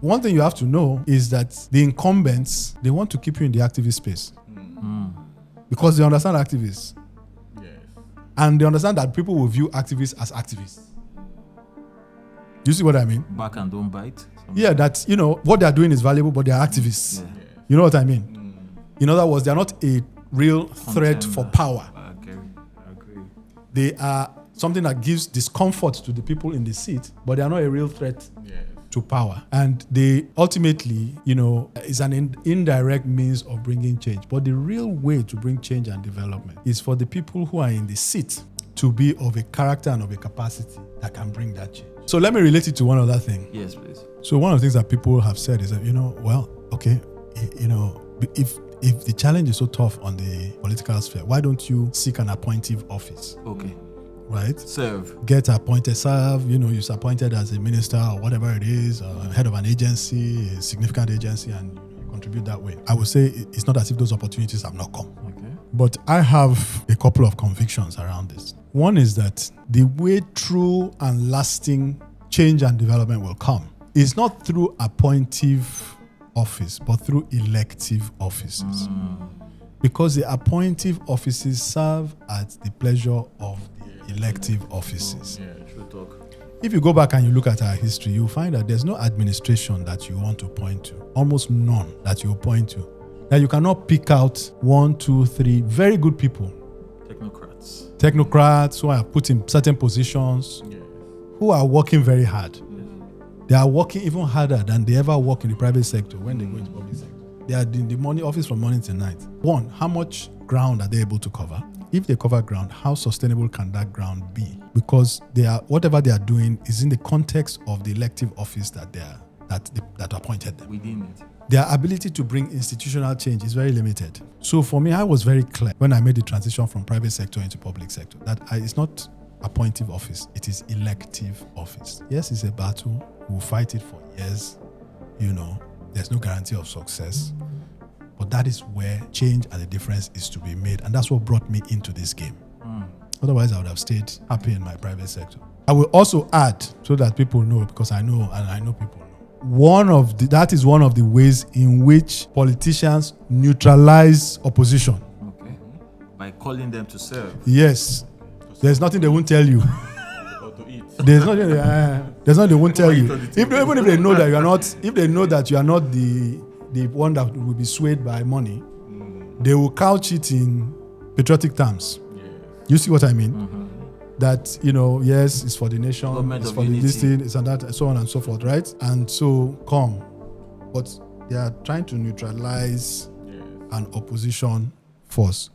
One thing you have to know is that the incumbents, they want to keep you in the activist space. Because they understand activists. Yes. And they understand that people will view activists as activists. You see what I mean? Back and don't bite. Yeah, that, what they're doing is valuable, but they're activists. Yeah. You know what I mean? In other words, they're not a real threat for power. I agree. They are something that gives discomfort to the people in the seat, but they are not a real threat to power. And they ultimately, is an indirect means of bringing change. But the real way to bring change and development is for the people who are in the seat to be of a character and of a capacity that can bring that change. So let me relate it to one other thing. Yes, please. So one of the things that people have said is that, if the challenge is so tough on the political sphere, why don't you seek an appointive office? Okay. Right? Serve. Get appointed, serve, you're appointed as a minister or whatever it is, or head of an agency, a significant agency, and you contribute that way. I would say it's not as if those opportunities have not come. Okay. But I have a couple of convictions around this. One is that the way true and lasting change and development will come is not through appointive office, but through elective offices. Because the appointive offices serve at the pleasure of the elective offices. Yeah, true talk. If you go back and you look at our history, you'll find that there's no administration that you want to point to, almost none that you point to, that you cannot pick out 1, 2, 3 very good people. Technocrats who are put in certain positions, who are working very hard. They are working even harder than they ever work in the private sector when they go into public sector. They are in the money office from morning to night. One, how much ground are they able to cover? If they cover ground, how sustainable can that ground be? Because whatever they are doing is in the context of the elective office that appointed them. Within it. Their ability to bring institutional change is very limited. So for me, I was very clear when I made the transition from private sector into public sector that it's not appointive office, it is elective office. Yes, it's a battle. We'll fight it for years. There's no guarantee of success. But that is where change and the difference is to be made. And that's what brought me into this game. Otherwise, I would have stayed happy in my private sector. I will also add, so that people know, because I know and I know people know, that is one of the ways in which politicians neutralize opposition. Okay. By calling them to serve. Yes. There's nothing they won't tell you. Or to eat. There's nothing they won't tell you. Even if they know that you are not, if they know that you are not the one that will be swayed by money, they will couch it in patriotic terms. You see what I mean? That, yes, it's for the nation, Government it's of for the unity. this thing, it's and that, and so on and so forth, right? And so come. But they are trying to neutralize an opposition force.